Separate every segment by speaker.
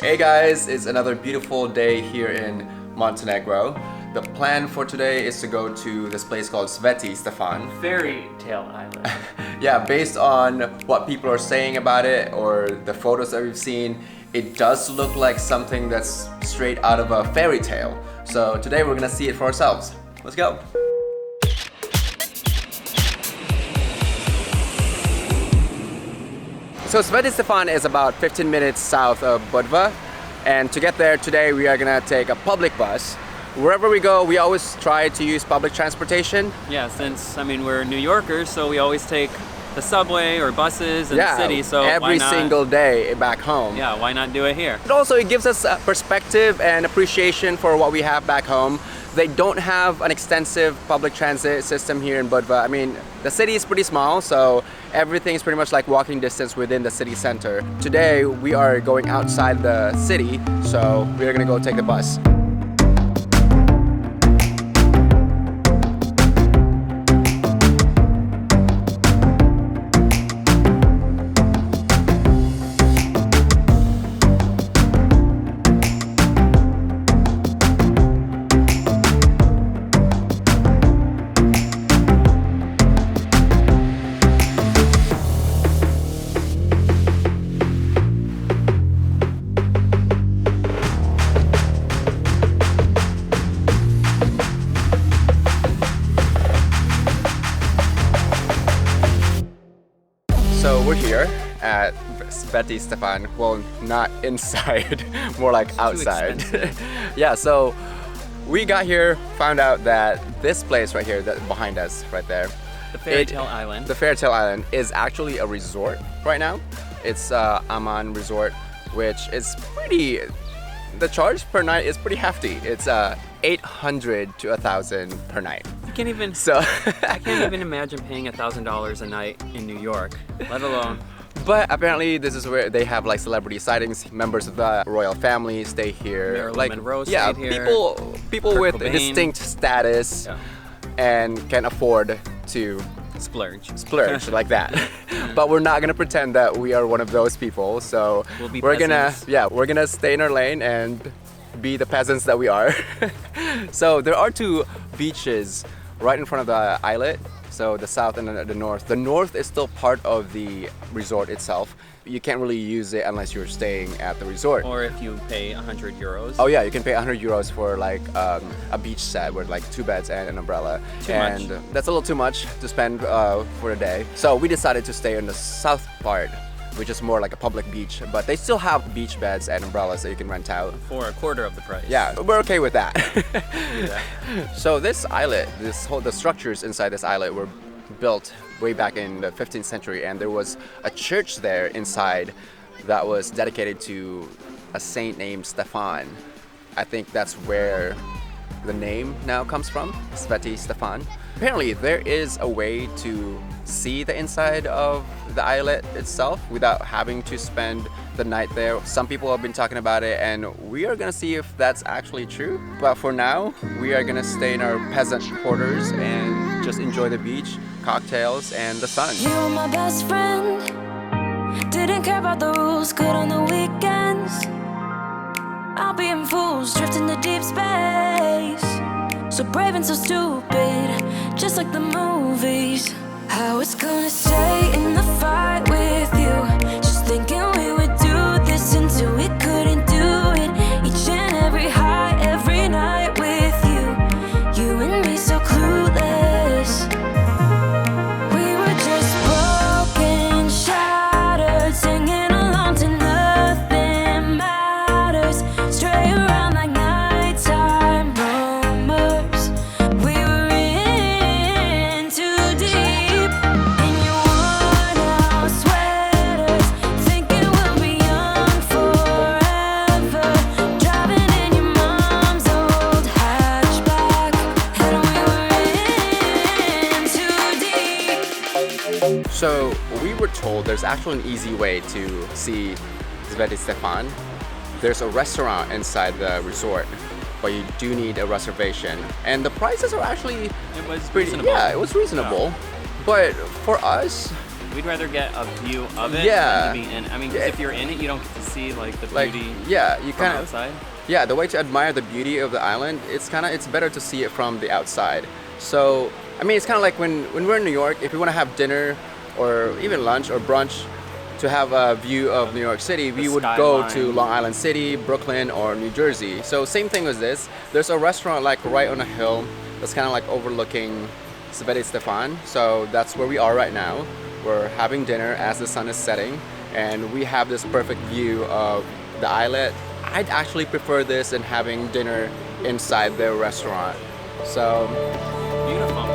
Speaker 1: Hey guys, it's another beautiful day here in Montenegro. The plan for today is to go to this place called Sveti Stefan.
Speaker 2: Fairytale Island.
Speaker 1: Yeah, based on what people are saying about it or the photos that we've seen, it does look like something that's straight out of a fairy tale. So today we're gonna see it for ourselves. Let's go. So Sveti Stefan is about 15 minutes south of Budva, and to get there today we are gonna take a public bus. Wherever we go, we always try to use public transportation.
Speaker 2: Yeah, since we're New Yorkers, so we always take the subway or buses in the city. So
Speaker 1: every single day back home.
Speaker 2: Yeah, why not do it here?
Speaker 1: But also it gives us a perspective and appreciation for what we have back home. They don't have an extensive public transit system here in Budva. I mean, the city is pretty small, so everything is pretty much like walking distance within the city center. Today, we are going outside the city, so we're gonna go take the bus. So we're here at Sveti Stefan. Well, not inside, more like outside. Yeah, so we got here, found out that this place right here, that behind us, right there,
Speaker 2: The Fairytale Island.
Speaker 1: The Fairytale Island is actually a resort right now. It's Aman Resort, which is pretty. The charge per night is pretty hefty. It's 800 to 1,000 per night.
Speaker 2: You can't even.
Speaker 1: So
Speaker 2: I can't even imagine paying $1,000 a night in New York, let alone.
Speaker 1: But apparently this is where they have like celebrity sightings. Members of the royal family stay here.
Speaker 2: Marilyn
Speaker 1: like
Speaker 2: Monroe
Speaker 1: yeah,
Speaker 2: stayed here.
Speaker 1: people
Speaker 2: Kurt
Speaker 1: with
Speaker 2: Cobain.
Speaker 1: distinct status and can afford to splurge like that. But we're not gonna pretend that we are one of those people. So we're gonna stay in our lane and be the peasants that we are. So there are two beaches right in front of the islet. So the south and the north. The north is still part of the resort itself. You can't really use it unless you're staying at the resort.
Speaker 2: Or if you pay 100 euros.
Speaker 1: Oh yeah, you can pay 100 euros for like a beach set with like 2 beds and an umbrella.
Speaker 2: Too much.
Speaker 1: That's a little too much to spend for a day. So we decided to stay in the south part, which is more like a public beach. But they still have beach beds and umbrellas that you can rent out.
Speaker 2: For a quarter of the price.
Speaker 1: Yeah, we're okay with that.
Speaker 2: Yeah.
Speaker 1: So this islet, the structures inside this islet were built way back in the 15th century, and there was a church there inside that was dedicated to a saint named Stefan. I think that's where the name now comes from, Sveti Stefan. Apparently there is a way to see the inside of the islet itself without having to spend the night there. Some people have been talking about it, and we are gonna see if that's actually true. But for now, we are gonna stay in our peasant quarters and just enjoy the beach, cocktails, and the sun.
Speaker 3: You were my best friend. Didn't care about the rules, good on the weekends. I'll be in fools, drifting to deep space. So brave and so stupid, just like the movies. I was gonna stay in the fight with you, just thinking we would do this until we couldn't do it. Each and every high, every night with you, you and me so clueless. We were just broken, shattered, singing along to nothing matters. Stray around like nighttime rumors. We were in too deep. In your worn-out sweaters, thinking we'll be young forever. Driving in your mom's old hatchback, and we were in too deep.
Speaker 1: So we were told there's actually an easy way to see Sveti Stefan. There's a restaurant inside the resort, but you do need a reservation. And the prices are actually
Speaker 2: It was
Speaker 1: pretty,
Speaker 2: reasonable.
Speaker 1: yeah, it was reasonable. But for us,
Speaker 2: We'd rather get a view of it
Speaker 1: Yeah.
Speaker 2: than to be in it. I mean, 'cause if you're in it, you don't get to see like the
Speaker 1: Like,
Speaker 2: beauty
Speaker 1: yeah, you
Speaker 2: from
Speaker 1: kind of,
Speaker 2: outside.
Speaker 1: yeah, the way to admire the beauty of the island, it's better to see it from the outside. So, I mean, it's kind of like when we're in New York, if we want to have dinner or even lunch or brunch to have a view of New York City, we would go to
Speaker 2: skyline.
Speaker 1: Long Island City, Brooklyn, or New Jersey. So same thing with this. There's a restaurant like right on a hill that's kind of like overlooking Sveti Stefan. So that's where we are right now. We're having dinner as the sun is setting, and we have this perfect view of the islet. I'd actually prefer this than having dinner inside the restaurant. So,
Speaker 2: Beautiful.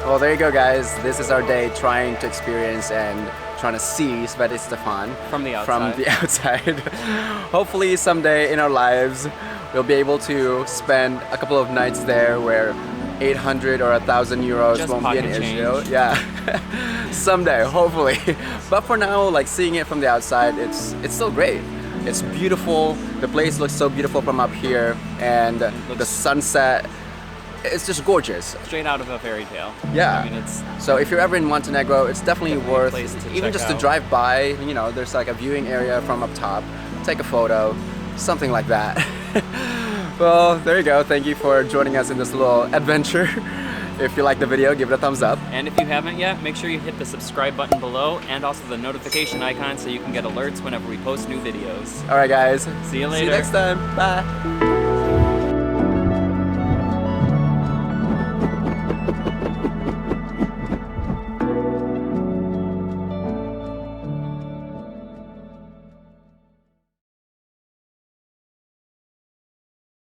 Speaker 1: well, there you go, guys. This is our day trying to experience and trying to see Sveti Stefan
Speaker 2: From the outside.
Speaker 1: From the outside. Hopefully, someday in our lives, we'll be able to spend a couple of nights there where 800 or 1,000 euros
Speaker 2: Just
Speaker 1: won't be an
Speaker 2: pocket
Speaker 1: issue.
Speaker 2: change.
Speaker 1: Yeah, someday, hopefully. But for now, like seeing it from the outside, it's still great. It's beautiful. The place looks so beautiful from up here, and the sunset. It's just gorgeous.
Speaker 2: Straight out of a fairy tale.
Speaker 1: Yeah.
Speaker 2: I mean, it's
Speaker 1: So if you're ever in Montenegro, it's definitely
Speaker 2: Definitely a
Speaker 1: worth,
Speaker 2: place to
Speaker 1: even
Speaker 2: check
Speaker 1: just to
Speaker 2: out.
Speaker 1: drive by. You know, there's like a viewing area from up top. Take a photo, something like that. Well, there you go. Thank you for joining us in this little adventure. If you like the video, give it a thumbs up.
Speaker 2: And if you haven't yet, make sure you hit the subscribe button below and also the notification icon so you can get alerts whenever we post new videos.
Speaker 1: All right, guys.
Speaker 2: See you
Speaker 1: See you
Speaker 2: later.
Speaker 1: next time. Bye.